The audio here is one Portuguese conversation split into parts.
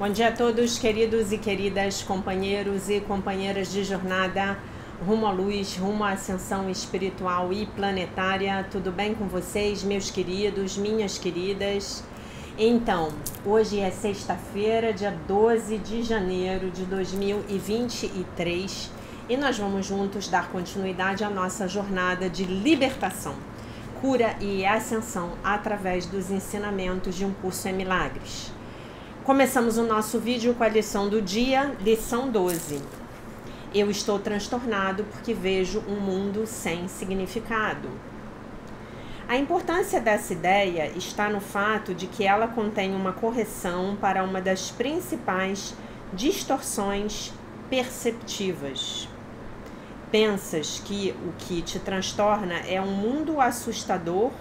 Bom dia a todos, queridos e queridas companheiros e companheiras de jornada rumo à luz, rumo à ascensão espiritual e planetária. Tudo bem com vocês, meus queridos, minhas queridas? Então, hoje é sexta-feira, dia 12 de janeiro de 2023 e nós vamos juntos dar continuidade à nossa jornada de libertação, cura e ascensão através dos ensinamentos de Um Curso em Milagres. Começamos o nosso vídeo com a lição do dia, lição 12. Eu estou transtornado porque vejo um mundo sem significado. A importância dessa ideia está no fato de que ela contém uma correção para uma das principais distorções perceptivas. Pensas que o que te transtorna é um mundo assustador,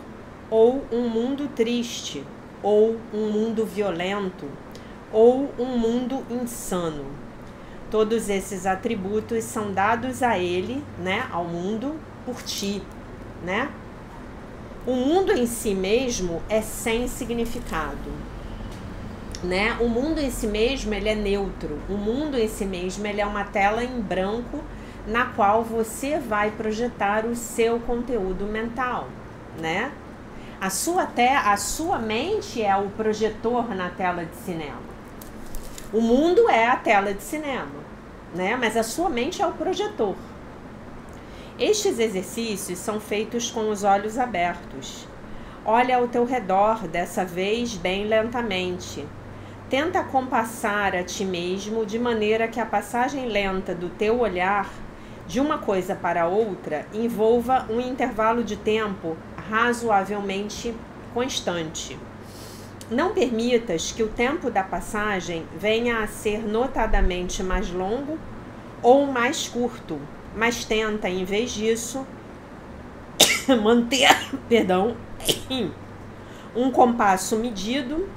ou um mundo triste, ou um mundo violento, ou um mundo insano. Todos esses atributos são dados a ele, ao mundo, por ti, O mundo em si mesmo é sem significado, O mundo em si mesmo, ele é neutro. O mundo em si mesmo, ele é uma tela em branco na qual você vai projetar o seu conteúdo mental, A sua mente é o projetor na tela de cinema. O mundo é a tela de cinema, Mas a sua mente é o projetor. Estes exercícios são feitos com os olhos abertos. Olha ao teu redor, dessa vez bem lentamente. Tenta compassar a ti mesmo de maneira que a passagem lenta do teu olhar de uma coisa para outra envolva um intervalo de tempo razoavelmente constante. Não permitas que o tempo da passagem venha a ser notadamente mais longo ou mais curto, mas tenta, em vez disso, manter, um compasso medido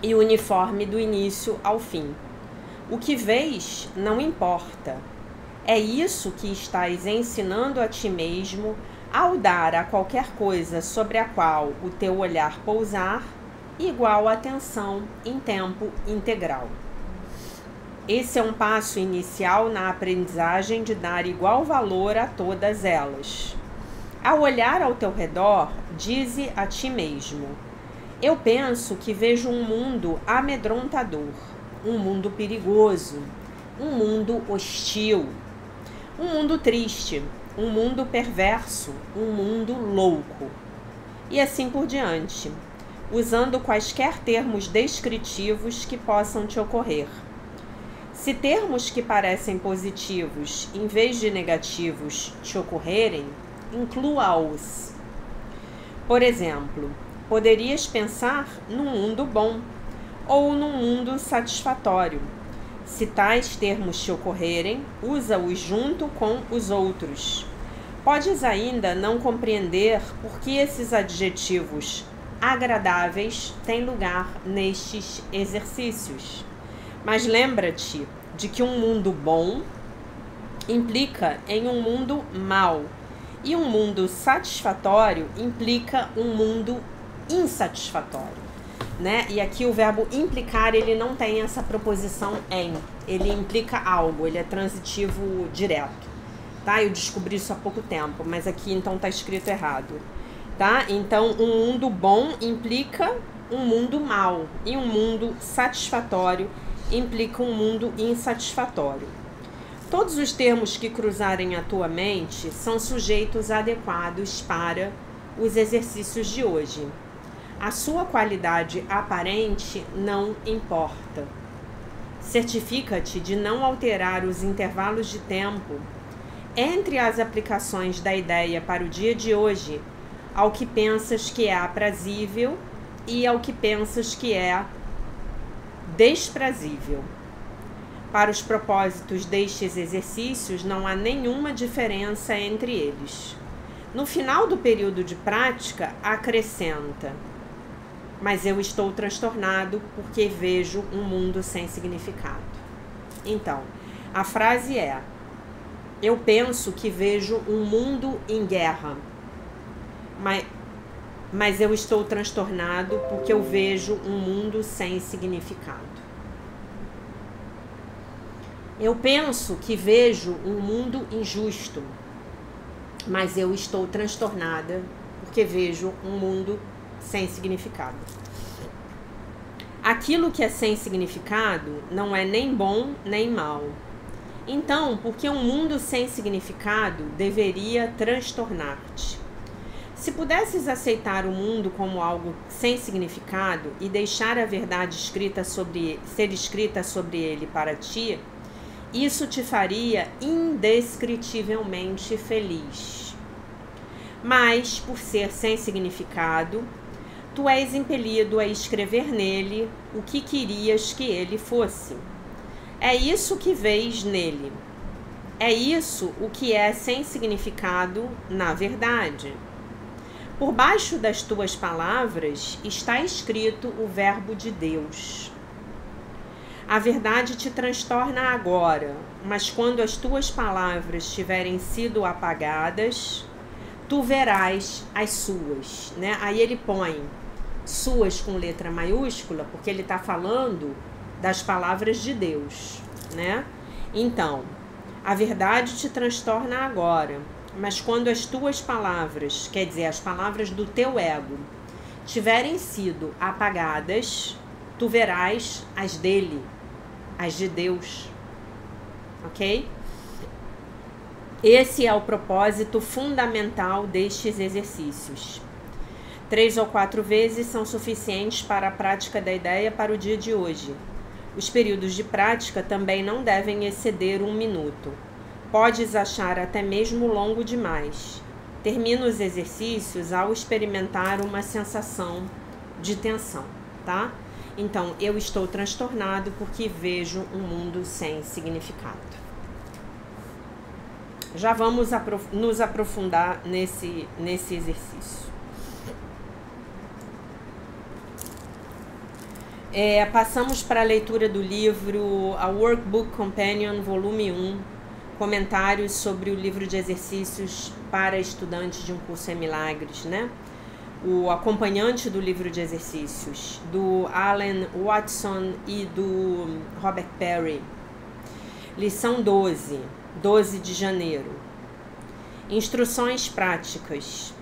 e uniforme do início ao fim. O que vês não importa. É isso que estás ensinando a ti mesmo ao dar a qualquer coisa sobre a qual o teu olhar pousar igual atenção em tempo integral. Esse é um passo inicial na aprendizagem de dar igual valor a todas elas. Ao olhar ao teu redor, dize a ti mesmo: eu penso que vejo um mundo amedrontador, um mundo perigoso, um mundo hostil, um mundo triste, um mundo perverso, um mundo louco. E assim por diante, usando quaisquer termos descritivos que possam te ocorrer. Se termos que parecem positivos em vez de negativos te ocorrerem, inclua-os. Por exemplo, poderias pensar num mundo bom ou num mundo satisfatório. Se tais termos te ocorrerem, usa-os junto com os outros. Podes ainda não compreender por que esses adjetivos agradáveis têm lugar nestes exercícios. Mas lembra-te de que um mundo bom implica em um mundo mau, e um mundo satisfatório implica um mundo insatisfatório. E aqui o verbo implicar, ele não tem essa proposição em, ele implica algo, ele é transitivo direto, Eu descobri isso há pouco tempo, mas aqui então está escrito errado, Então, um mundo bom implica um mundo mau, e um mundo satisfatório implica um mundo insatisfatório. Todos os termos que cruzarem a tua mente são sujeitos adequados para os exercícios de hoje. A sua qualidade aparente não importa. Certifica-te de não alterar os intervalos de tempo entre as aplicações da ideia para o dia de hoje ao que pensas que é aprazível e ao que pensas que é desprazível. Para os propósitos destes exercícios, não há nenhuma diferença entre eles. No final do período de prática, acrescenta: mas eu estou transtornado porque vejo um mundo sem significado. Então, a frase é: eu penso que vejo um mundo em guerra, mas eu estou transtornado porque eu vejo um mundo sem significado. Eu penso que vejo um mundo injusto, mas eu estou transtornada porque vejo um mundo sem significado. Aquilo que é sem significado não é nem bom nem mal. Então, porque um mundo sem significado deveria transtornar-te? Se pudesses aceitar o mundo como algo sem significado e deixar a verdade ser escrita sobre ele para ti, isso te faria indescritivelmente feliz. Mas, por ser sem significado, tu és impelido a escrever nele o que querias que ele fosse. É isso que vês nele. É isso o que é sem significado na verdade. Por baixo das tuas palavras está escrito o verbo de Deus. A verdade te transtorna agora, mas quando as tuas palavras tiverem sido apagadas, tu verás as suas, né? Aí ele põe suas com letra maiúscula, porque ele está falando das palavras de Deus, né? Então, a verdade te transtorna agora, mas quando as tuas palavras, quer dizer, as palavras do teu ego, tiverem sido apagadas, tu verás as dele, as de Deus, ok? Esse é o propósito fundamental destes exercícios. 3 ou 4 vezes são suficientes para a prática da ideia para o dia de hoje. Os períodos de prática também não devem exceder 1 minuto. Podes achar até mesmo longo demais. Termina os exercícios ao experimentar uma sensação de tensão, tá? Então, eu estou transtornado porque vejo um mundo sem significado. Já vamos nos aprofundar nesse exercício. Passamos para a leitura do livro A Workbook Companion, volume 1, comentários sobre o livro de exercícios para estudantes de um curso em milagres, né? O acompanhante do livro de exercícios, do Alan Watson e do Robert Perry. Lição 12, 12 de janeiro. Instruções práticas.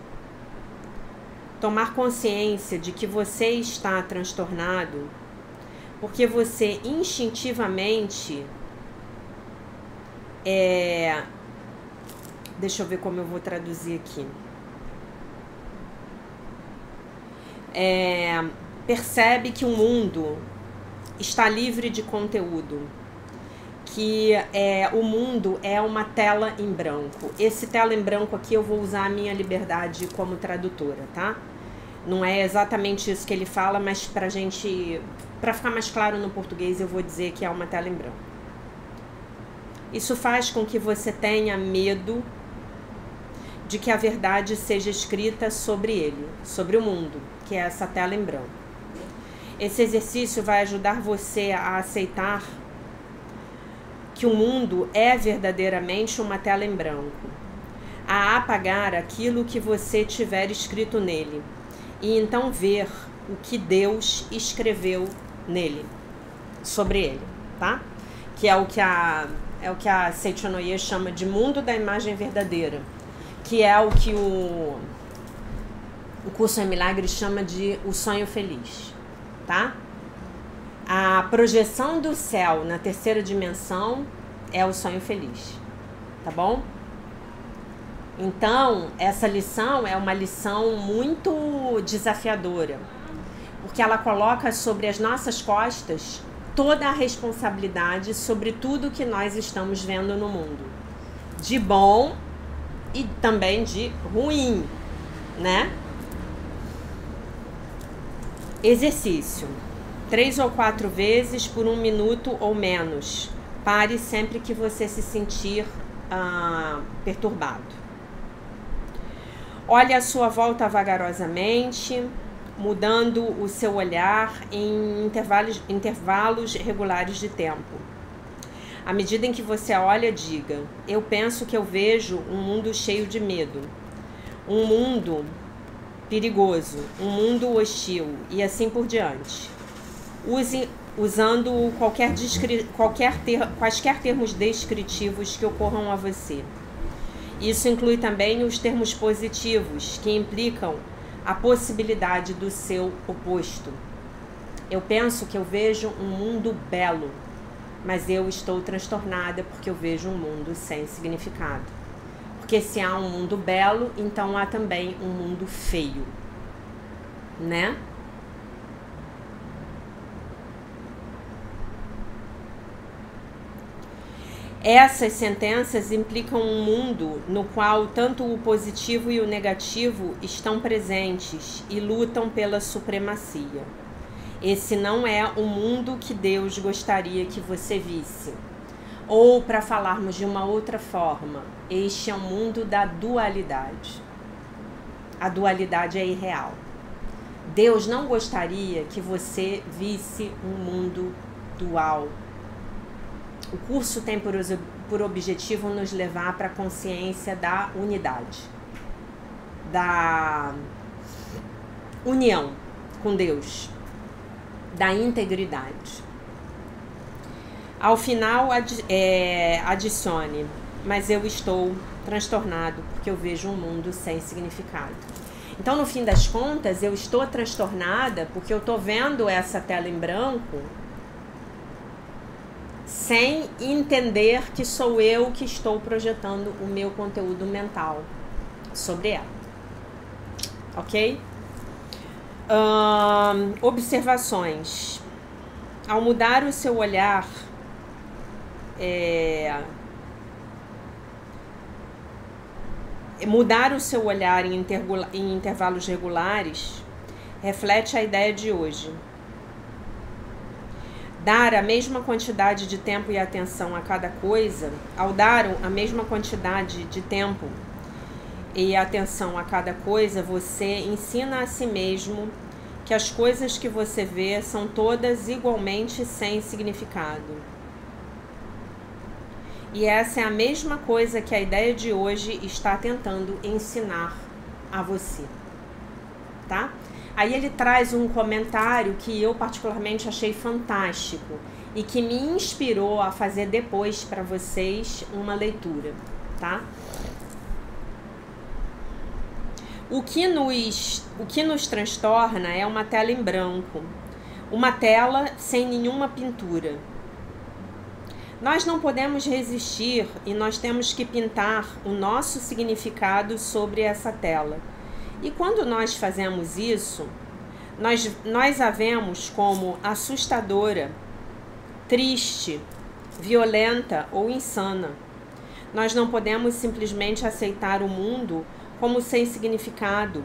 Tomar consciência de que você está transtornado porque você instintivamente deixa eu ver como eu vou traduzir aqui. Percebe que o mundo está livre de conteúdo, que o mundo é uma tela em branco. Esse tela em branco aqui eu vou usar a minha liberdade como tradutora, tá? Não é exatamente isso que ele fala, mas para ficar mais claro no português, eu vou dizer que é uma tela em branco. Isso faz com que você tenha medo de que a verdade seja escrita sobre ele, sobre o mundo, que é essa tela em branco. Esse exercício vai ajudar você a aceitar que o mundo é verdadeiramente uma tela em branco, a apagar aquilo que você tiver escrito nele e então ver o que Deus escreveu nele, sobre ele, tá? Que é o que a Seiichi Oye chama de mundo da imagem verdadeira, que é o que o curso em milagres chama de o sonho feliz, tá? A projeção do céu na terceira dimensão é o sonho feliz, tá bom? Então, essa lição é uma lição muito desafiadora, porque ela coloca sobre as nossas costas toda a responsabilidade sobre tudo que nós estamos vendo no mundo, de bom e também de ruim, né? Exercício. 3 ou 4 vezes por 1 minuto ou menos. Pare sempre que você se sentir perturbado. Olhe à sua volta vagarosamente, mudando o seu olhar em intervalos regulares de tempo. À medida em que você olha, diga: eu penso que eu vejo um mundo cheio de medo, um mundo perigoso, um mundo hostil e assim por diante. Use usando quaisquer termos descritivos que ocorram a você. Isso inclui também os termos positivos, que implicam a possibilidade do seu oposto. Eu penso que eu vejo um mundo belo, mas eu estou transtornada porque eu vejo um mundo sem significado. Porque se há um mundo belo, então há também um mundo feio, né? Essas sentenças implicam um mundo no qual tanto o positivo e o negativo estão presentes e lutam pela supremacia. Esse não é o mundo que Deus gostaria que você visse. Ou, para falarmos de uma outra forma, este é um mundo da dualidade. A dualidade é irreal. Deus não gostaria que você visse um mundo dual. O curso tem por objetivo nos levar para a consciência da unidade, da união com Deus, da integridade. Ao final, adicione, mas eu estou transtornado porque eu vejo um mundo sem significado. Então, no fim das contas, eu estou transtornada porque eu estou vendo essa tela em branco sem entender que sou eu que estou projetando o meu conteúdo mental sobre ela. Ok? Observações. Ao mudar o seu olhar, em intervalos regulares reflete a ideia de hoje. Dar a mesma quantidade de tempo e atenção a cada coisa, ao dar a mesma quantidade de tempo e atenção a cada coisa, você ensina a si mesmo que as coisas que você vê são todas igualmente sem significado. E essa é a mesma coisa que a ideia de hoje está tentando ensinar a você, tá? Aí ele traz um comentário que eu particularmente achei fantástico e que me inspirou a fazer depois para vocês uma leitura, tá? O que nos transtorna é uma tela em branco, uma tela sem nenhuma pintura. Nós não podemos resistir e nós temos que pintar o nosso significado sobre essa tela. E quando nós fazemos isso, nós a vemos como assustadora, triste, violenta ou insana. Nós não podemos simplesmente aceitar o mundo como sem significado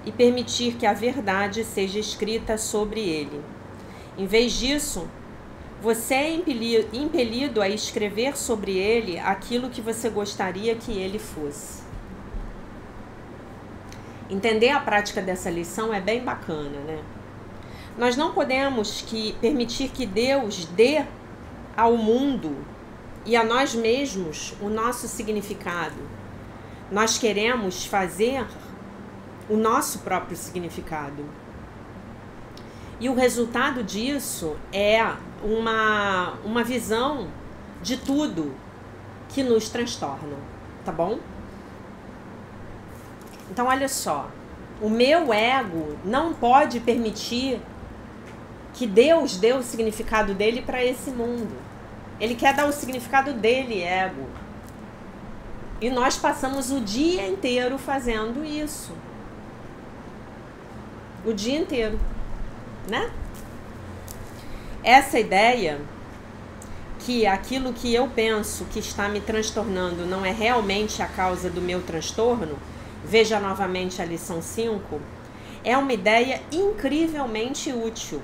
e permitir que a verdade seja escrita sobre ele. Em vez disso, você é impelido a escrever sobre ele aquilo que você gostaria que ele fosse. Entender a prática dessa lição é bem bacana, né? Nós não podemos permitir que Deus dê ao mundo e a nós mesmos o nosso significado. Nós queremos fazer o nosso próprio significado. E o resultado disso é uma visão de tudo que nos transtorna, tá bom? Então, olha só, o meu ego não pode permitir que Deus dê o significado dele para esse mundo. Ele quer dar o significado dele, ego. E nós passamos o dia inteiro fazendo isso. O dia inteiro, né? Essa ideia que aquilo que eu penso que está me transtornando não é realmente a causa do meu transtorno, veja novamente a lição 5, é uma ideia incrivelmente útil.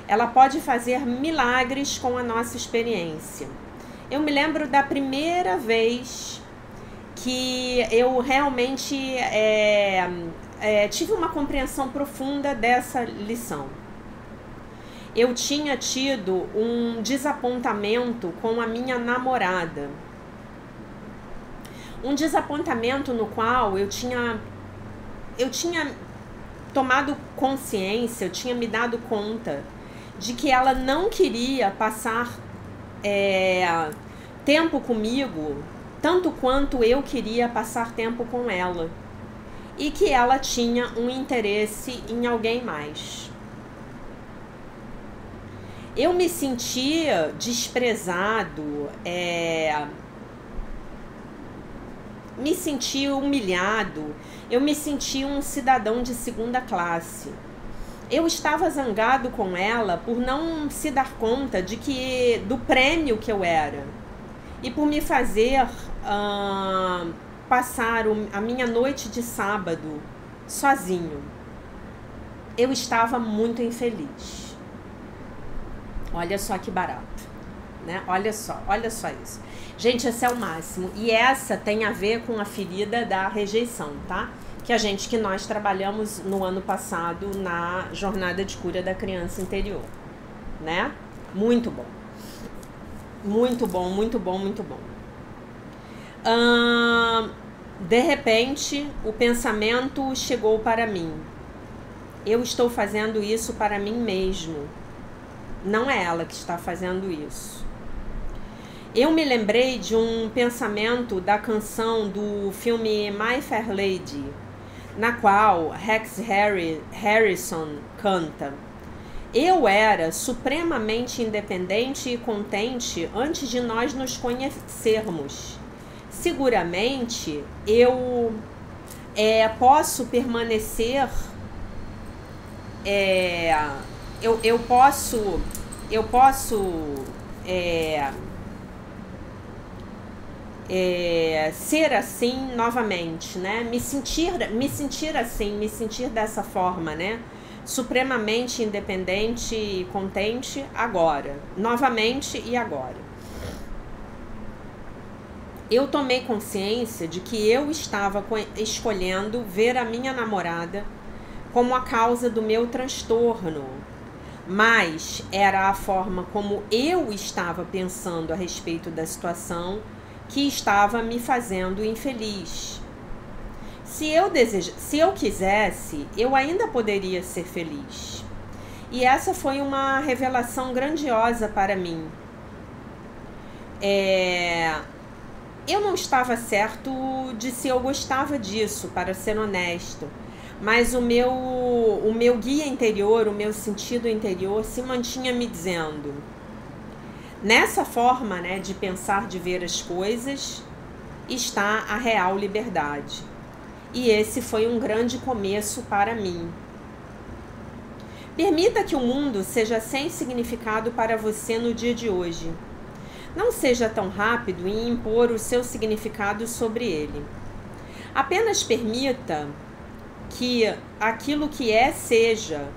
Ela pode fazer milagres com a nossa experiência. Eu me lembro da primeira vez que eu realmente tive uma compreensão profunda dessa lição. Eu tinha tido um desapontamento com a minha namorada. Um desapontamento no qual eu tinha tomado consciência, eu tinha me dado conta de que ela não queria passar tempo comigo tanto quanto eu queria passar tempo com ela, e que ela tinha um interesse em alguém mais. Eu me sentia desprezado, me sentia humilhado, eu me sentia um cidadão de segunda classe. Eu estava zangado com ela por não se dar conta do prêmio que eu era, e por me fazer passar a minha noite de sábado sozinho. Eu estava muito infeliz. Olha só que barato, né? Olha só isso. Gente, esse é o máximo. E essa tem a ver com a ferida da rejeição, tá? Que nós trabalhamos no ano passado na jornada de cura da criança interior, né? Muito bom. Muito bom, muito bom, muito bom. De repente, o pensamento chegou para mim. Eu estou fazendo isso para mim mesmo. Não é ela que está fazendo isso. Eu me lembrei de um pensamento da canção do filme My Fair Lady, na qual Rex Harrison canta: eu era supremamente independente e contente antes de nós nos conhecermos. Seguramente eu posso permanecer, eu posso ser assim novamente, né? Me sentir assim, me sentir dessa forma, né? Supremamente independente e contente agora, novamente e agora. Eu tomei consciência de que eu estava escolhendo ver a minha namorada como a causa do meu transtorno, mas era a forma como eu estava pensando a respeito da situação que estava me fazendo infeliz. Se eu quisesse, eu ainda poderia ser feliz. E essa foi uma revelação grandiosa para mim. Eu não estava certo de se eu gostava disso, para ser honesto. Mas o meu guia interior, o meu sentido interior se mantinha me dizendo: nessa forma, né, de pensar, de ver as coisas, está a real liberdade. E esse foi um grande começo para mim. Permita que o mundo seja sem significado para você no dia de hoje. Não seja tão rápido em impor o seu significado sobre ele. Apenas permita que aquilo que seja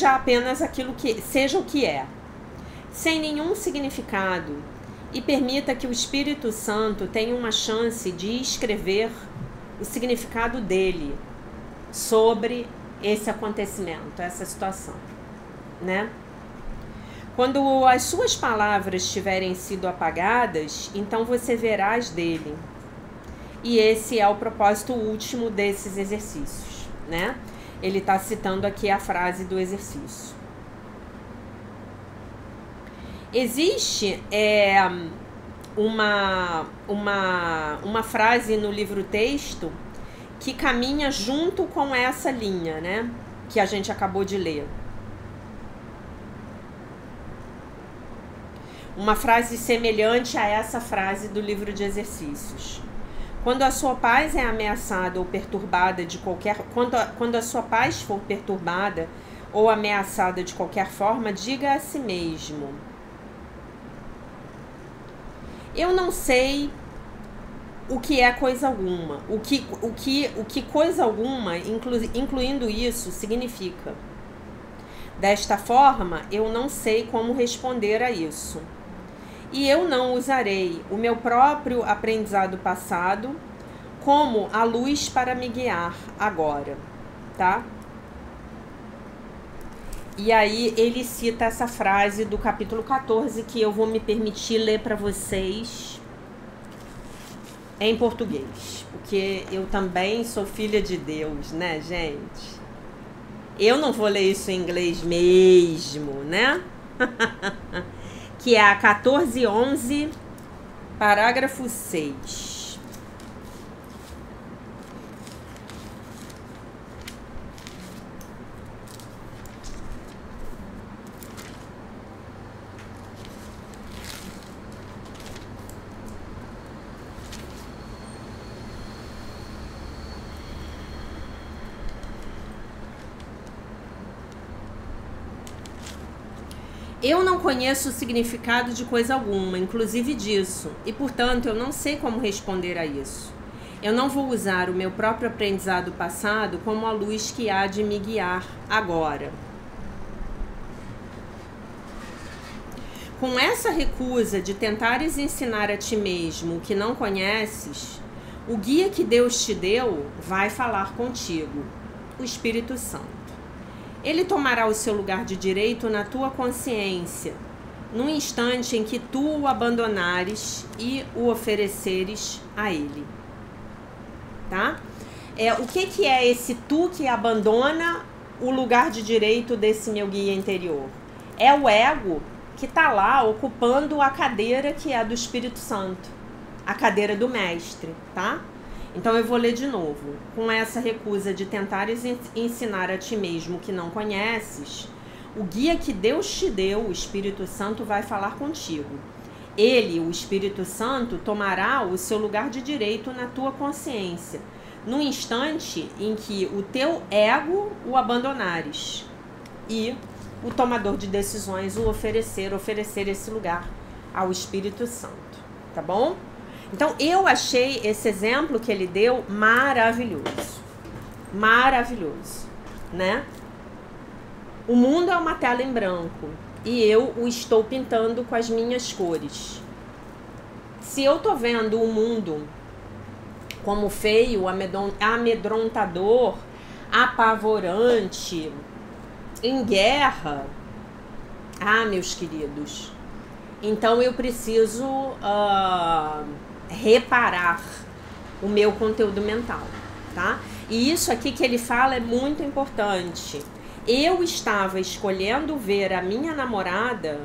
apenas aquilo que seja o que é, sem nenhum significado, e permita que o Espírito Santo tenha uma chance de escrever o significado dele sobre esse acontecimento, essa situação, né? Quando as suas palavras tiverem sido apagadas, então você verá as dele. E esse é o propósito último desses exercícios, né? Ele está citando aqui a frase do exercício. Existe uma frase no livro-texto que caminha junto com essa linha, né? Que a gente acabou de ler. Uma frase semelhante a essa frase do livro de exercícios. Quando a sua paz é ameaçada ou perturbada de qualquer... Quando a sua paz for perturbada ou ameaçada de qualquer forma, diga a si mesmo: eu não sei o que é coisa alguma. O que coisa alguma, incluindo isso, significa. Desta forma, eu não sei como responder a isso. E eu não usarei o meu próprio aprendizado passado como a luz para me guiar agora, tá? E aí ele cita essa frase do capítulo 14 que eu vou me permitir ler para vocês em português, porque eu também sou filha de Deus, né, gente? Eu não vou ler isso em inglês mesmo, né? Que é a 1411, parágrafo 6. Eu não conheço o significado de coisa alguma, inclusive disso, e portanto eu não sei como responder a isso. Eu não vou usar o meu próprio aprendizado passado como a luz que há de me guiar agora. Com essa recusa de tentares ensinar a ti mesmo o que não conheces, o guia que Deus te deu vai falar contigo, o Espírito Santo. Ele tomará o seu lugar de direito na tua consciência, no instante em que tu o abandonares e o ofereceres a ele. Tá? O que é esse tu que abandona o lugar de direito desse meu guia interior? É o ego que está lá ocupando a cadeira que é do Espírito Santo, a cadeira do mestre, tá? Então eu vou ler de novo. Com essa recusa de tentares ensinar a ti mesmo que não conheces, o guia que Deus te deu, o Espírito Santo, vai falar contigo. Ele, o Espírito Santo, tomará o seu lugar de direito na tua consciência, no instante em que o teu ego o abandonares e o tomador de decisões o oferecer esse lugar ao Espírito Santo, tá bom? Então, eu achei esse exemplo que ele deu maravilhoso. Maravilhoso, né? O mundo é uma tela em branco e eu o estou pintando com as minhas cores. Se eu tô vendo o mundo como feio, amedrontador, apavorante, em guerra, meus queridos, então eu preciso reparar o meu conteúdo mental, tá? E isso aqui que ele fala é muito importante. Eu estava escolhendo ver a minha namorada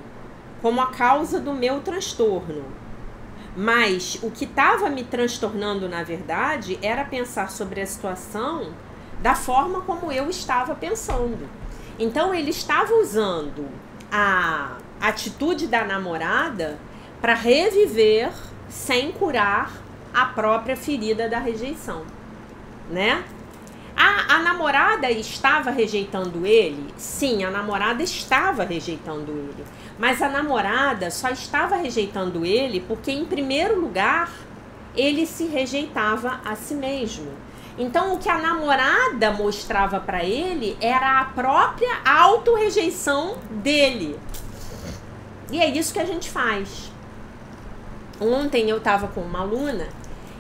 como a causa do meu transtorno, mas o que estava me transtornando, na verdade, era pensar sobre a situação da forma como eu estava pensando. Então ele estava usando a atitude da namorada para reviver sem curar a própria ferida da rejeição, né? A namorada estava rejeitando ele? Sim, a namorada estava rejeitando ele. Mas a namorada só estava rejeitando ele porque, em primeiro lugar, ele se rejeitava a si mesmo. Então, o que a namorada mostrava para ele era a própria autorrejeição dele. E é isso que a gente faz. Ontem eu estava com uma aluna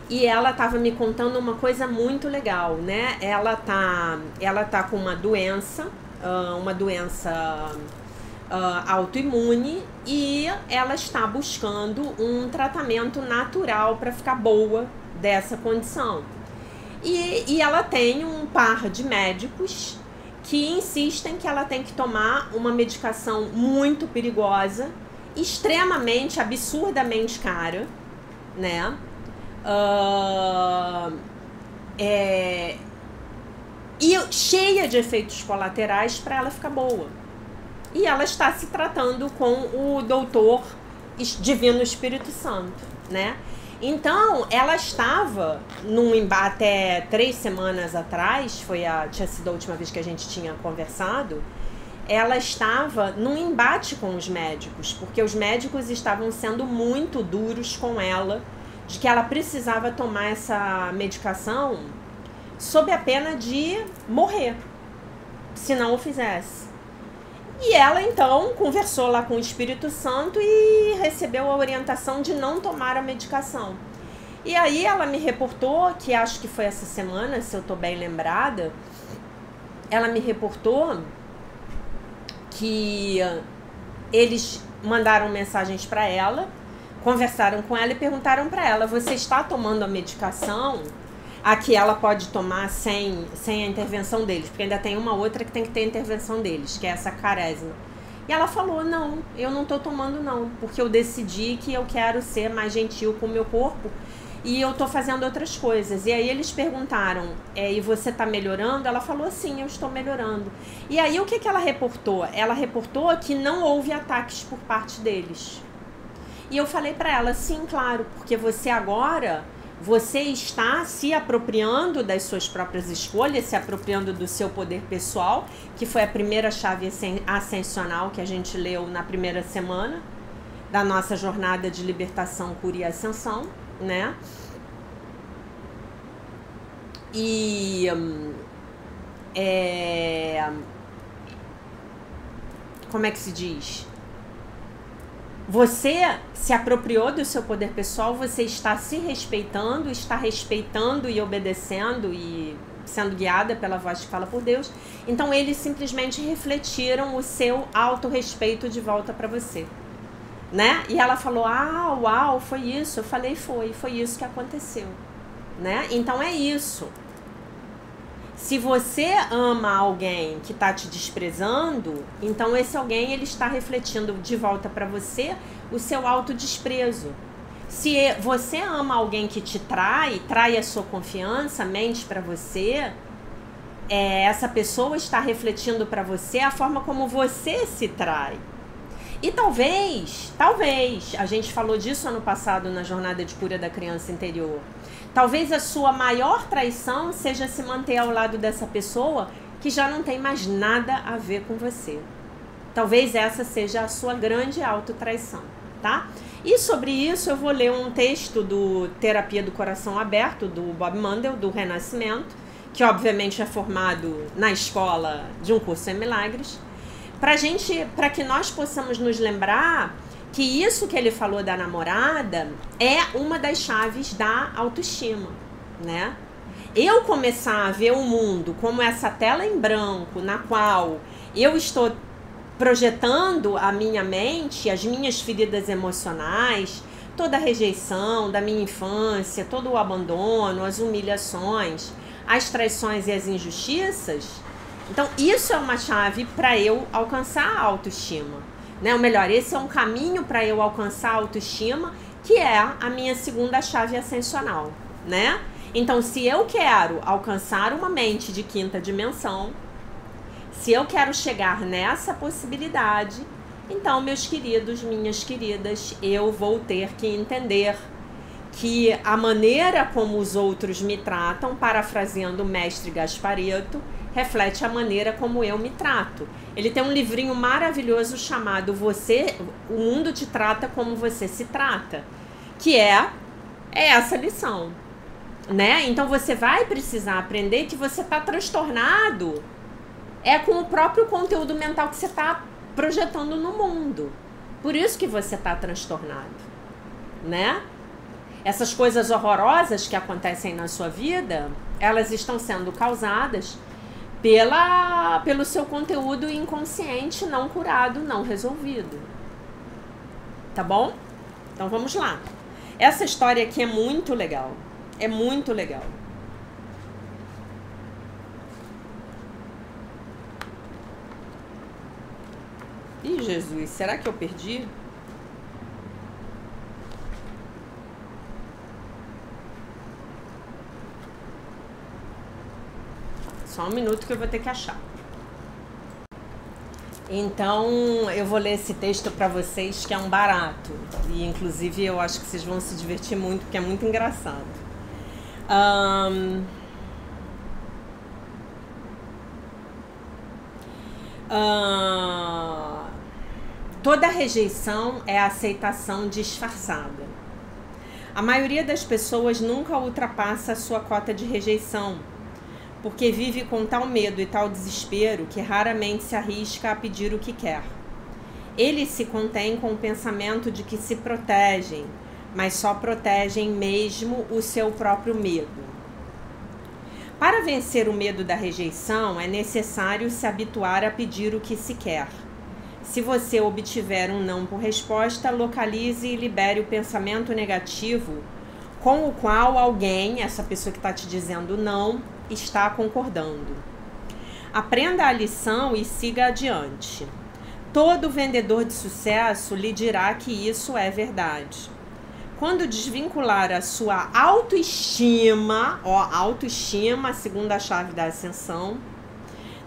e ela estava me contando uma coisa muito legal, né? Ela tá com uma doença autoimune, e ela está buscando um tratamento natural para ficar boa dessa condição. E ela tem um par de médicos que insistem que ela tem que tomar uma medicação muito perigosa, extremamente, absurdamente cara, né? E cheia de efeitos colaterais para ela ficar boa. E ela está se tratando com o doutor Divino Espírito Santo, né? Então, ela estava num embate até 3 semanas atrás, tinha sido a última vez que a gente tinha conversado. Ela estava num embate com os médicos, porque os médicos estavam sendo muito duros com ela, de que ela precisava tomar essa medicação sob a pena de morrer, se não o fizesse. E ela, então, conversou lá com o Espírito Santo e recebeu a orientação de não tomar a medicação. E aí ela me reportou, que acho que foi essa semana, se eu estou bem lembrada, ela me reportou que eles mandaram mensagens para ela, conversaram com ela e perguntaram para ela: você está tomando a medicação? a que ela pode tomar sem a intervenção deles, porque ainda tem uma outra que tem que ter a intervenção deles, que é essa Quaresma. E ela falou, não, eu não tô tomando não, porque eu decidi que eu quero ser mais gentil com o meu corpo e eu tô fazendo outras coisas. E aí eles perguntaram, e você tá melhorando? Ela falou, sim, eu estou melhorando. E aí o que ela reportou? Ela reportou que não houve ataques por parte deles. E eu falei pra ela, sim, claro, porque você agora... Você está se apropriando das suas próprias escolhas, se apropriando do seu poder pessoal, que foi a primeira chave ascensional que a gente leu na primeira semana da nossa jornada de libertação, cura e ascensão, né? E como é que se diz? Você se apropriou do seu poder pessoal, você está se respeitando, está respeitando e obedecendo e sendo guiada pela voz que fala por Deus. Então eles simplesmente refletiram o seu autorrespeito de volta para você, né? E ela falou, uau, foi isso. Eu falei, foi isso que aconteceu, né? Então é isso. Se você ama alguém que está te desprezando, então esse alguém ele está refletindo de volta para você o seu autodesprezo. Se você ama alguém que te trai a sua confiança, mente para você, essa pessoa está refletindo para você a forma como você se trai. E talvez, a gente falou disso ano passado na jornada de cura da criança interior. Talvez a sua maior traição seja se manter ao lado dessa pessoa que já não tem mais nada a ver com você. Talvez essa seja a sua grande autotraição, tá? E sobre isso eu vou ler um texto do Terapia do Coração Aberto, do Bob Mandel, do Renascimento, que obviamente é formado na escola de um curso em milagres, para que nós possamos nos lembrar que isso que ele falou da namorada é uma das chaves da autoestima, né? Eu começar a ver o mundo como essa tela em branco na qual eu estou projetando a minha mente, as minhas feridas emocionais, toda a rejeição da minha infância, todo o abandono, as humilhações, as traições e as injustiças. Então isso é uma chave para eu alcançar a autoestima. Né? Ou melhor, esse é um caminho para eu alcançar a autoestima, que é a minha segunda chave ascensional, né? Então, se eu quero alcançar uma mente de quinta dimensão, se eu quero chegar nessa possibilidade, então, meus queridos, minhas queridas, eu vou ter que entender que a maneira como os outros me tratam, parafraseando o mestre Gasparetto, reflete a maneira como eu me trato. Ele tem um livrinho maravilhoso chamado O Mundo Te Trata Como Você Se Trata, que é essa lição, né? Então você vai precisar aprender que você está transtornado com o próprio conteúdo mental que você está projetando no mundo. Por isso que você está transtornado, né? Essas coisas horrorosas que acontecem na sua vida, elas estão sendo causadas pelo seu conteúdo inconsciente não curado, não resolvido. Tá bom? Então vamos lá. Essa história aqui é muito legal. É muito legal. Ih, Jesus, será que eu perdi? Só um minuto que eu vou ter que achar. Então, eu vou ler esse texto para vocês, que é um barato. E, inclusive, eu acho que vocês vão se divertir muito, porque é muito engraçado. Toda rejeição é aceitação disfarçada. A maioria das pessoas nunca ultrapassa a sua cota de rejeição, porque vive com tal medo e tal desespero que raramente se arrisca a pedir o que quer. Eles se contêm com o pensamento de que se protegem, mas só protegem mesmo o seu próprio medo. Para vencer o medo da rejeição, é necessário se habituar a pedir o que se quer. Se você obtiver um não por resposta, localize e libere o pensamento negativo com o qual alguém, essa pessoa que está te dizendo não, está concordando. Aprenda a lição e siga adiante. Todo vendedor de sucesso lhe dirá que isso é verdade. Quando desvincular a sua autoestima, autoestima, a segunda chave da ascensão,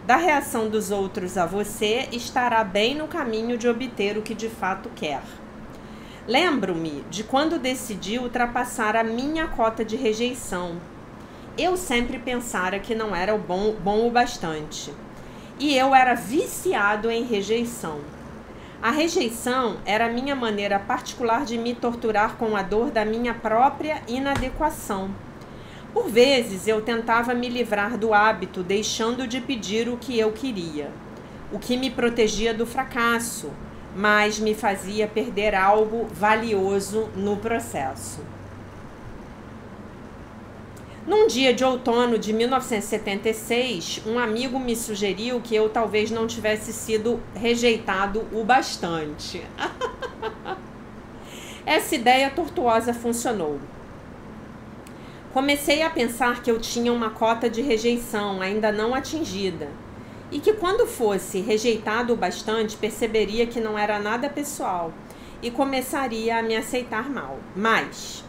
da reação dos outros a você, estará bem no caminho de obter o que de fato quer. Lembro-me de quando decidi ultrapassar a minha cota de rejeição. Eu sempre pensara que não era bom o bastante. E eu era viciado em rejeição. A rejeição era a minha maneira particular de me torturar com a dor da minha própria inadequação. Por vezes eu tentava me livrar do hábito, deixando de pedir o que eu queria, o que me protegia do fracasso, mas me fazia perder algo valioso no processo. Num dia de outono de 1976, um amigo me sugeriu que eu talvez não tivesse sido rejeitado o bastante. Essa ideia tortuosa funcionou. Comecei a pensar que eu tinha uma cota de rejeição ainda não atingida e que quando fosse rejeitado o bastante perceberia que não era nada pessoal e começaria a me aceitar mal. Mas,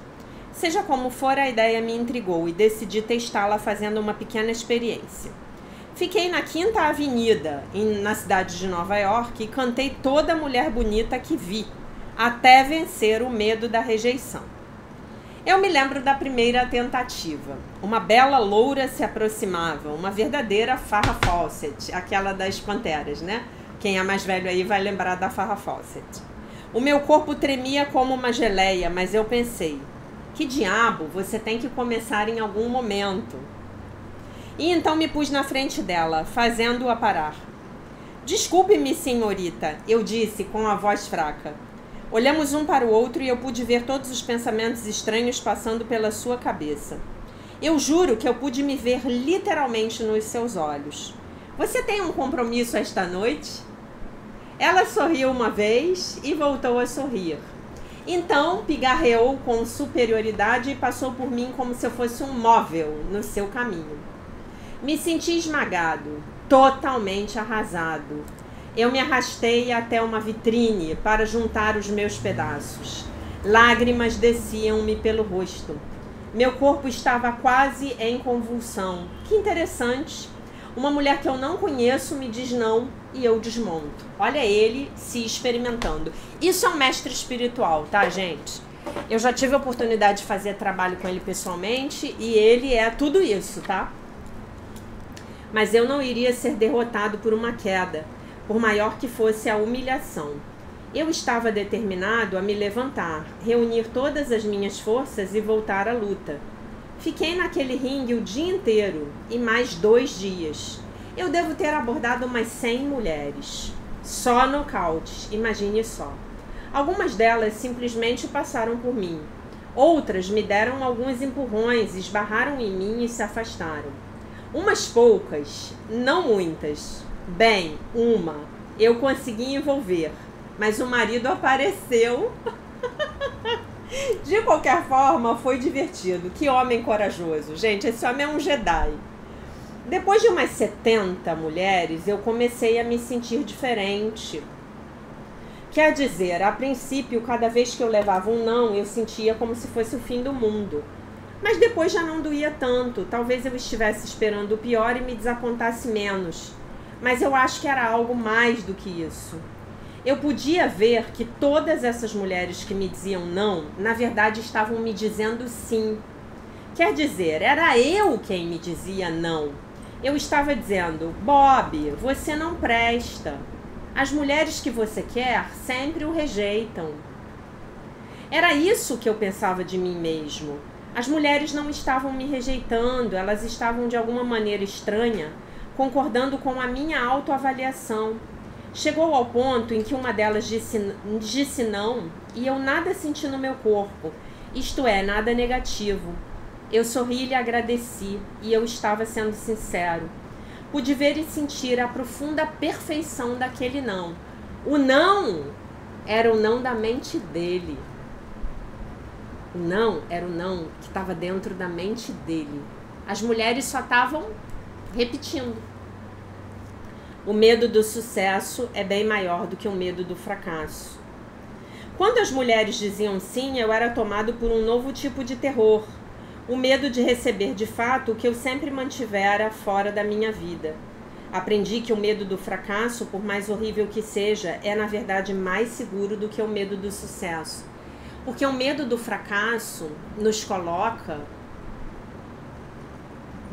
seja como for, a ideia me intrigou e decidi testá-la fazendo uma pequena experiência. Fiquei na Quinta Avenida, na cidade de Nova York, e cantei toda mulher bonita que vi, até vencer o medo da rejeição. Eu me lembro da primeira tentativa. Uma bela loura se aproximava, uma verdadeira Farrah Fawcett, aquela das Panteras, né? Quem é mais velho aí vai lembrar da Farrah Fawcett. O meu corpo tremia como uma geleia, mas eu pensei, que diabo, você tem que começar em algum momento. E então me pus na frente dela, fazendo-a parar. Desculpe-me, senhorita, eu disse com a voz fraca. Olhamos um para o outro e eu pude ver todos os pensamentos estranhos passando pela sua cabeça. Eu juro que eu pude me ver literalmente nos seus olhos. Você tem um compromisso esta noite? Ela sorriu uma vez e voltou a sorrir. Então pigarreou com superioridade e passou por mim como se eu fosse um móvel no seu caminho. Me senti esmagado, totalmente arrasado. Eu me arrastei até uma vitrine para juntar os meus pedaços. Lágrimas desciam-me pelo rosto. Meu corpo estava quase em convulsão. Que interessante. Uma mulher que eu não conheço me diz não e eu desmonto. Olha ele se experimentando. Isso é um mestre espiritual, tá, gente? Eu já tive a oportunidade de fazer trabalho com ele pessoalmente e ele é tudo isso, tá? Mas eu não iria ser derrotado por uma queda, por maior que fosse a humilhação. Eu estava determinado a me levantar, reunir todas as minhas forças e voltar à luta. Fiquei naquele ringue o dia inteiro e mais 2 dias. Eu devo ter abordado umas 100 mulheres. Só nocautes, imagine só. Algumas delas simplesmente passaram por mim. Outras me deram alguns empurrões, esbarraram em mim e se afastaram. Umas poucas, não muitas. Bem, uma, eu consegui envolver, mas o marido apareceu. De qualquer forma, foi divertido. Que homem corajoso. Gente, esse homem é um Jedi. Depois de umas 70 mulheres, eu comecei a me sentir diferente. Quer dizer, a princípio, cada vez que eu levava um não, eu sentia como se fosse o fim do mundo. Mas depois já não doía tanto. Talvez eu estivesse esperando o pior e me desapontasse menos. Mas eu acho que era algo mais do que isso. Eu podia ver que todas essas mulheres que me diziam não, na verdade estavam me dizendo sim. Quer dizer, era eu quem me dizia não. Eu estava dizendo, Bob, você não presta. As mulheres que você quer sempre o rejeitam. Era isso que eu pensava de mim mesmo. As mulheres não estavam me rejeitando, elas estavam de alguma maneira estranha, concordando com a minha autoavaliação. Chegou ao ponto em que uma delas disse não e eu nada senti no meu corpo, isto é, nada negativo. Eu sorri e lhe agradeci e eu estava sendo sincero. Pude ver e sentir a profunda perfeição daquele não. O não era o não da mente dele. O não era o não que estava dentro da mente dele. As mulheres só estavam repetindo. O medo do sucesso é bem maior do que o medo do fracasso. Quando as mulheres diziam sim, eu era tomado por um novo tipo de terror. O medo de receber de fato o que eu sempre mantivera fora da minha vida. Aprendi que o medo do fracasso, por mais horrível que seja, é na verdade mais seguro do que o medo do sucesso. Porque o medo do fracasso nos coloca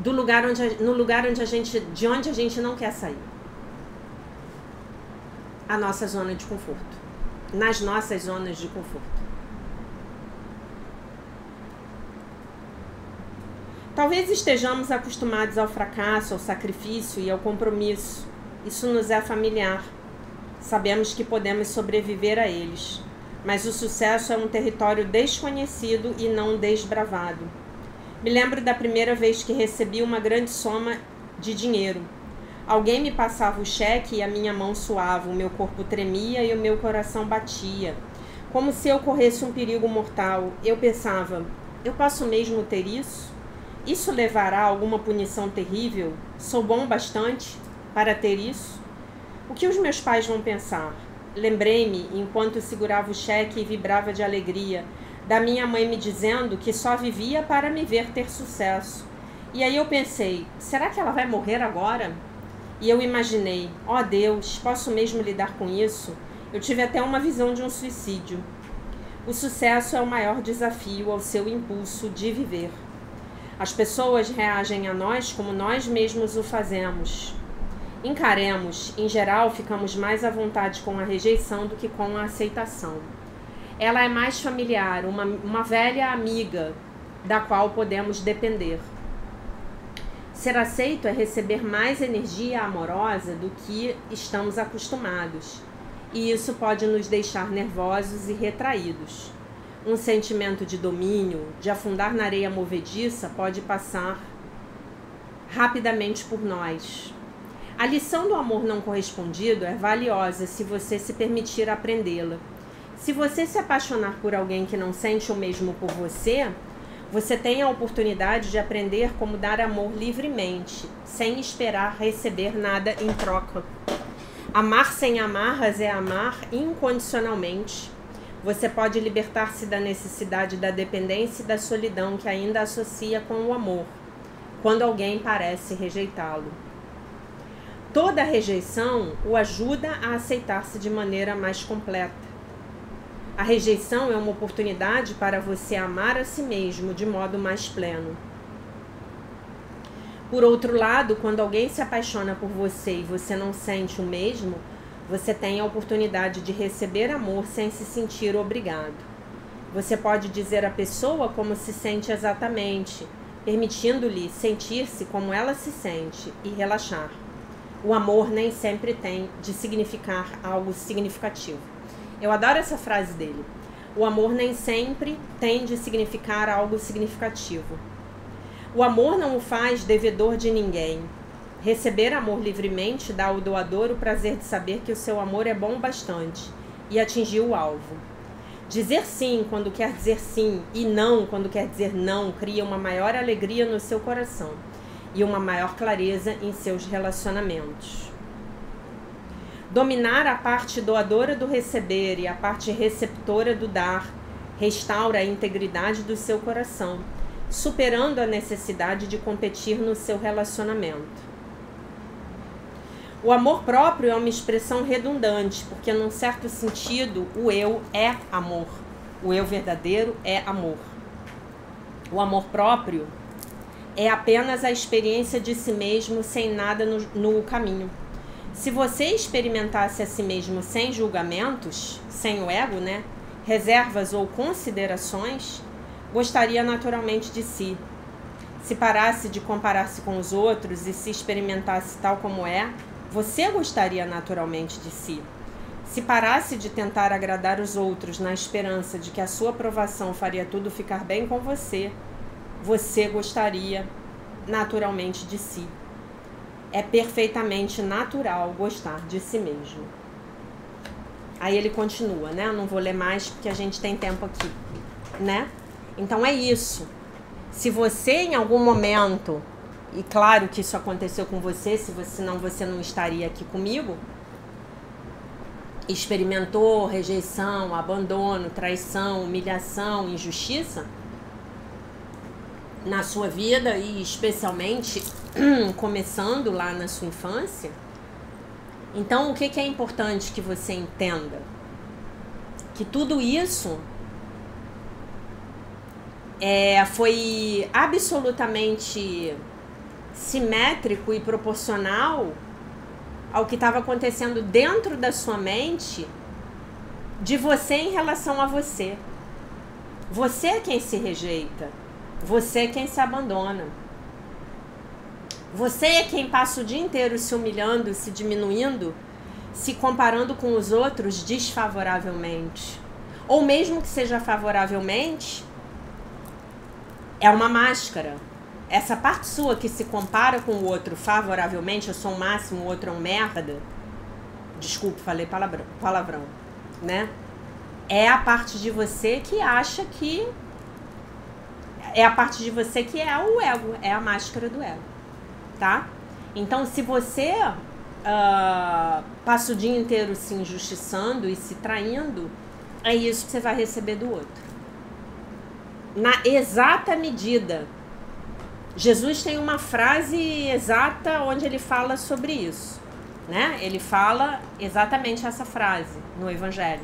no lugar de onde a gente não quer sair. A nossa zona de conforto. Nas nossas zonas de conforto. Talvez estejamos acostumados ao fracasso, ao sacrifício e ao compromisso. Isso nos é familiar. Sabemos que podemos sobreviver a eles. Mas o sucesso é um território desconhecido e não desbravado. Me lembro da primeira vez que recebi uma grande soma de dinheiro. Alguém me passava o cheque e a minha mão suava, o meu corpo tremia e o meu coração batia, como se eu corresse um perigo mortal. Eu pensava, eu posso mesmo ter isso? Isso levará a alguma punição terrível? Sou bom bastante para ter isso? O que os meus pais vão pensar? Lembrei-me, enquanto segurava o cheque e vibrava de alegria, da minha mãe me dizendo que só vivia para me ver ter sucesso. E aí eu pensei, será que ela vai morrer agora? E eu imaginei, ó Deus, posso mesmo lidar com isso? Eu tive até uma visão de um suicídio. O sucesso é o maior desafio ao seu impulso de viver. As pessoas reagem a nós como nós mesmos o fazemos. Encaremos, em geral, ficamos mais à vontade com a rejeição do que com a aceitação. Ela é mais familiar, uma velha amiga da qual podemos depender. Ser aceito é receber mais energia amorosa do que estamos acostumados, e isso pode nos deixar nervosos e retraídos. Um sentimento de domínio, de afundar na areia movediça, pode passar rapidamente por nós. A lição do amor não correspondido é valiosa se você se permitir aprendê-la. Se você se apaixonar por alguém que não sente o mesmo por você, você tem a oportunidade de aprender como dar amor livremente, sem esperar receber nada em troca. Amar sem amarras é amar incondicionalmente. Você pode libertar-se da necessidade da dependência e da solidão que ainda associa com o amor, quando alguém parece rejeitá-lo. Toda rejeição o ajuda a aceitar-se de maneira mais completa. A rejeição é uma oportunidade para você amar a si mesmo de modo mais pleno. Por outro lado, quando alguém se apaixona por você e você não sente o mesmo, você tem a oportunidade de receber amor sem se sentir obrigado. Você pode dizer à pessoa como se sente exatamente, permitindo-lhe sentir-se como ela se sente e relaxar. O amor nem sempre tem de significar algo significativo. Eu adoro essa frase dele. O amor nem sempre tem de significar algo significativo. O amor não o faz devedor de ninguém. Receber amor livremente dá ao doador o prazer de saber que o seu amor é bom bastante e atingiu o alvo. Dizer sim quando quer dizer sim e não quando quer dizer não cria uma maior alegria no seu coração e uma maior clareza em seus relacionamentos. Dominar a parte doadora do receber e a parte receptora do dar restaura a integridade do seu coração, superando a necessidade de competir no seu relacionamento. O amor próprio é uma expressão redundante, porque num certo sentido o eu é amor. O eu verdadeiro é amor. O amor próprio é apenas a experiência de si mesmo sem nada no caminho. Se você experimentasse a si mesmo sem julgamentos, sem o ego, reservas ou considerações, gostaria naturalmente de si. Se parasse de comparar-se com os outros e se experimentasse tal como é, você gostaria naturalmente de si. Se parasse de tentar agradar os outros na esperança de que a sua aprovação faria tudo ficar bem com você, você gostaria naturalmente de si. É perfeitamente natural gostar de si mesmo. Aí ele continua, Eu não vou ler mais porque a gente tem tempo aqui, Então é isso. Se você em algum momento, e claro que isso aconteceu com você, senão você não estaria aqui comigo, experimentou rejeição, abandono, traição, humilhação, injustiça na sua vida e especialmente começando lá na sua infância, então o que é importante que você entenda? Que tudo isso foi absolutamente simétrico e proporcional ao que estava acontecendo dentro da sua mente de você em relação a você. Você é quem se rejeita. Você é quem se abandona. Você é quem passa o dia inteiro se humilhando, se diminuindo, se comparando com os outros desfavoravelmente. Ou mesmo que seja favoravelmente, é uma máscara. Essa parte sua que se compara com o outro favoravelmente, eu sou o máximo, o outro é um merda. Desculpa, falei palavrão, né? É a parte de você que acha que... É a parte de você que é o ego, é a máscara do ego, tá? Então, se você passa o dia inteiro se injustiçando e se traindo, é isso que você vai receber do outro. Na exata medida. Jesus tem uma frase exata onde ele fala sobre isso, né? Ele fala exatamente essa frase no Evangelho.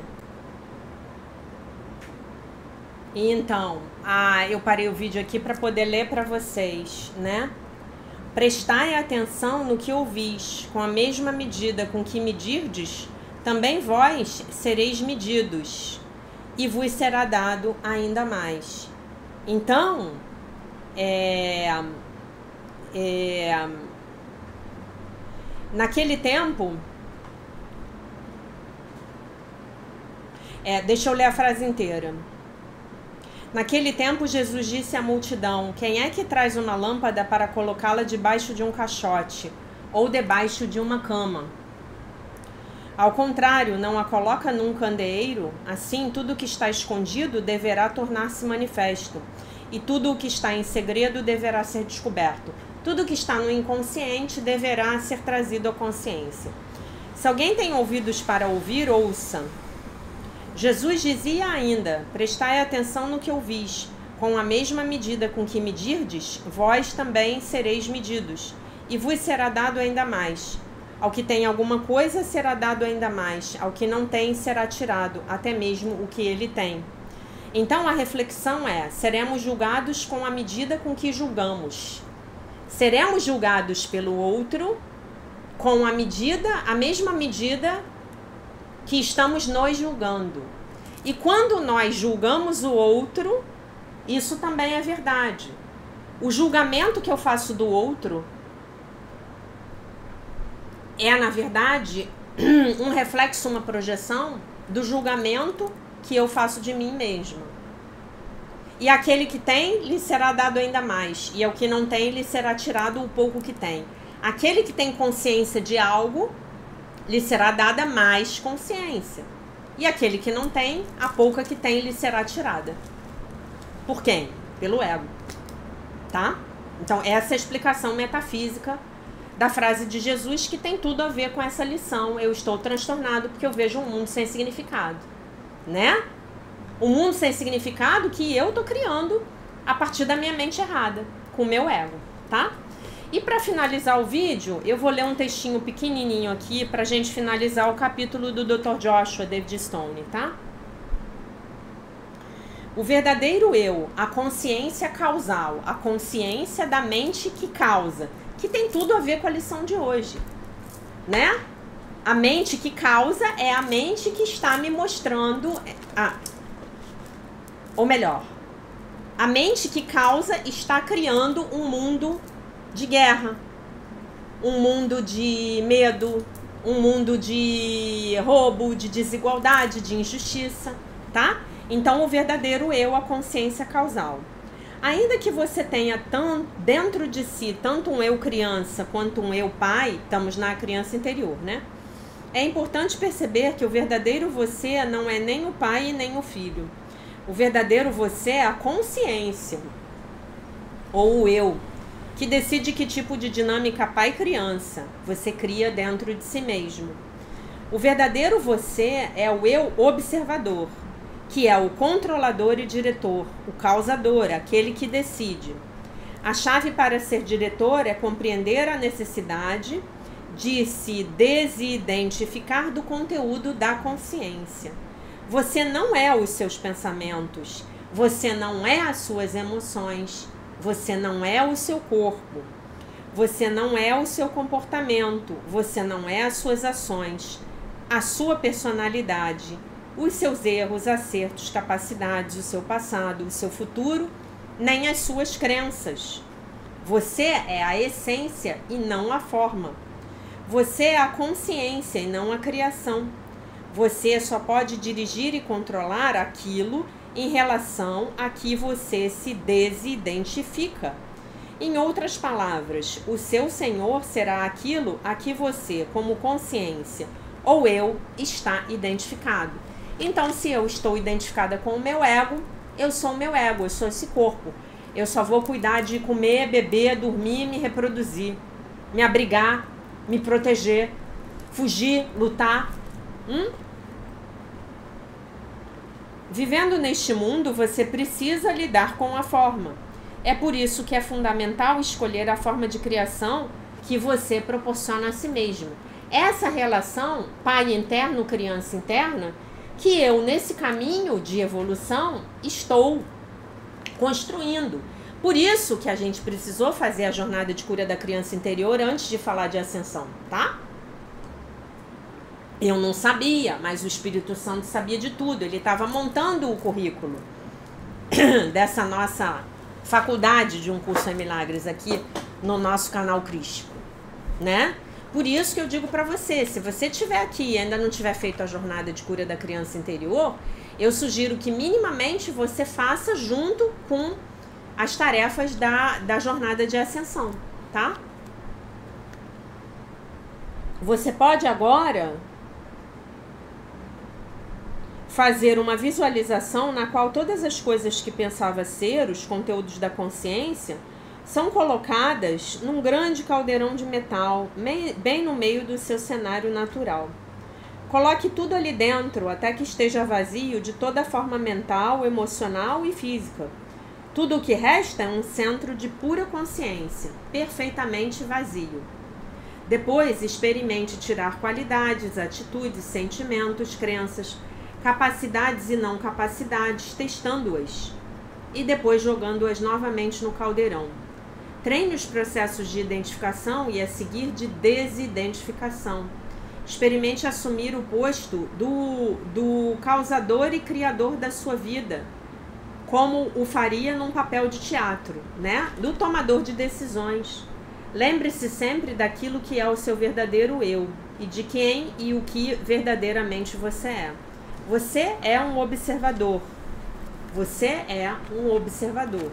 E então, eu parei o vídeo aqui para poder ler para vocês, né? Prestai atenção no que ouvis, com a mesma medida com que medirdes, também vós sereis medidos, e vos será dado ainda mais. Então, naquele tempo, deixa eu ler a frase inteira. Naquele tempo, Jesus disse à multidão: quem é que traz uma lâmpada para colocá-la debaixo de um caixote ou debaixo de uma cama? Ao contrário, não a coloca num candeeiro? Assim, tudo o que está escondido deverá tornar-se manifesto, e tudo o que está em segredo deverá ser descoberto. Tudo o que está no inconsciente deverá ser trazido à consciência. Se alguém tem ouvidos para ouvir, ouça. Jesus dizia ainda: prestai atenção no que ouvis. Com a mesma medida com que medirdes, vós também sereis medidos, e vos será dado ainda mais. Ao que tem alguma coisa, será dado ainda mais. Ao que não tem, será tirado, até mesmo o que ele tem. Então a reflexão é: seremos julgados com a medida com que julgamos. Seremos julgados pelo outro com a mesma medida que estamos nós julgando. E quando nós julgamos o outro, isso também é verdade. O julgamento que eu faço do outro é, na verdade, um reflexo, uma projeção do julgamento que eu faço de mim mesma. E aquele que tem, lhe será dado ainda mais. E ao que não tem, lhe será tirado o pouco que tem. Aquele que tem consciência de algo, lhe será dada mais consciência. E aquele que não tem, a pouca que tem lhe será tirada. Por quem? Pelo ego. Tá? Então, essa é a explicação metafísica da frase de Jesus, que tem tudo a ver com essa lição. Eu estou transtornado porque eu vejo um mundo sem significado. Né? Um mundo sem significado que eu tô criando a partir da minha mente errada, com o meu ego. Tá? E para finalizar o vídeo, eu vou ler um textinho pequenininho aqui pra gente finalizar o capítulo do Dr. Joshua David Stone, tá? O verdadeiro eu, a consciência causal, a consciência da mente que causa, que tem tudo a ver com a lição de hoje, né? A mente que causa é a mente que está me mostrando, ou melhor, a mente que causa está criando um mundo de guerra, um mundo de medo, um mundo de roubo, de desigualdade, de injustiça, tá? Então, o verdadeiro eu, a consciência causal. Ainda que você tenha dentro de si tanto um eu criança quanto um eu pai, estamos na criança interior, né? É importante perceber que o verdadeiro você não é nem o pai e nem o filho. O verdadeiro você é a consciência, ou o eu, que decide que tipo de dinâmica pai-criança você cria dentro de si mesmo. O verdadeiro você é o eu observador, que é o controlador e diretor, o causador, aquele que decide. A chave para ser diretor é compreender a necessidade de se desidentificar do conteúdo da consciência. Você não é os seus pensamentos, você não é as suas emoções, você não é o seu corpo, você não é o seu comportamento, você não é as suas ações, a sua personalidade, os seus erros, acertos, capacidades, o seu passado, o seu futuro, nem as suas crenças. Você é a essência e não a forma. Você é a consciência e não a criação. Você só pode dirigir e controlar aquilo em relação a que você se desidentifica. Em outras palavras, o seu senhor será aquilo a que você, como consciência ou eu, está identificado. Então, se eu estou identificada com o meu ego, eu sou o meu ego, eu sou esse corpo. Eu só vou cuidar de comer, beber, dormir, me reproduzir, me abrigar, me proteger, fugir, lutar. Vivendo neste mundo, você precisa lidar com a forma. É por isso que é fundamental escolher a forma de criação que você proporciona a si mesmo. Essa relação pai interno, criança interna, que eu, nesse caminho de evolução, estou construindo. Por isso que a gente precisou fazer a jornada de cura da criança interior antes de falar de ascensão, tá? Eu não sabia, mas o Espírito Santo sabia de tudo. Ele estava montando o currículo dessa nossa faculdade de um curso em milagres aqui no nosso canal crístico, né? Por isso que eu digo para você, se você estiver aqui e ainda não tiver feito a jornada de cura da criança interior, eu sugiro que minimamente você faça junto com as tarefas da jornada de ascensão, tá? Você pode agora fazer uma visualização na qual todas as coisas que pensava ser, os conteúdos da consciência, são colocadas num grande caldeirão de metal, bem no meio do seu cenário natural. Coloque tudo ali dentro até que esteja vazio de toda a forma mental, emocional e física. Tudo o que resta é um centro de pura consciência, perfeitamente vazio. Depois, experimente tirar qualidades, atitudes, sentimentos, crenças, capacidades e não capacidades, testando-as, e depois jogando-as novamente no caldeirão. Treine os processos de identificação e a seguir de desidentificação. Experimente assumir o posto do causador e criador da sua vida, como o faria num papel de teatro, né? Do tomador de decisões. Lembre-se sempre daquilo que é o seu verdadeiro eu e de quem e o que verdadeiramente você é. Você é um observador. Você é um observador.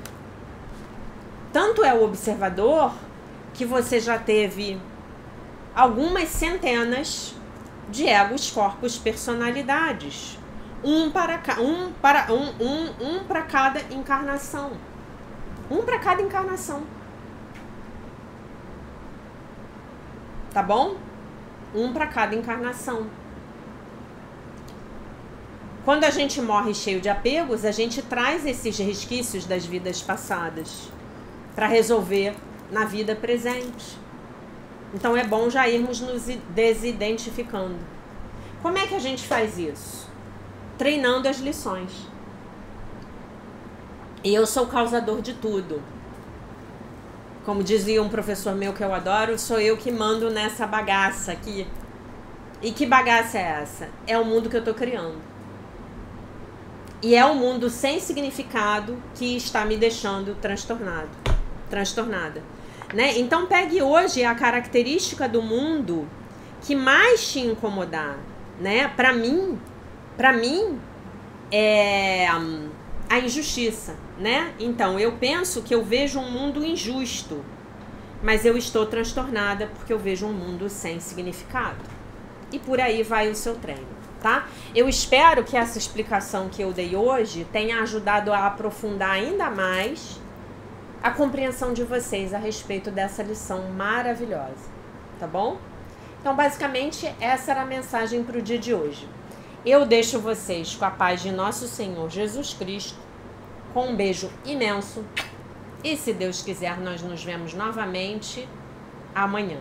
Tanto é o observador que você já teve algumas centenas de egos, corpos, personalidades. Um para cada encarnação. Um para cada encarnação. Tá bom? Um para cada encarnação. Quando a gente morre cheio de apegos, a gente traz esses resquícios das vidas passadas para resolver na vida presente. Então é bom já irmos nos desidentificando. Como é que a gente faz isso? Treinando as lições. E eu sou o causador de tudo. Como dizia um professor meu que eu adoro, sou eu que mando nessa bagaça aqui. E que bagaça é essa? É o mundo que eu tô criando. E é um mundo sem significado que está me deixando transtornada. Né? Então pegue hoje a característica do mundo que mais te incomodar. Né? Para mim é a injustiça. Né? Então eu penso que eu vejo um mundo injusto, mas eu estou transtornada porque eu vejo um mundo sem significado. E por aí vai o seu treino. tá? Eu espero que essa explicação que eu dei hoje tenha ajudado a aprofundar ainda mais a compreensão de vocês a respeito dessa lição maravilhosa, tá bom? Então, basicamente, essa era a mensagem para o dia de hoje. Eu deixo vocês com a paz de nosso Senhor Jesus Cristo, com um beijo imenso, e se Deus quiser, nós nos vemos novamente amanhã.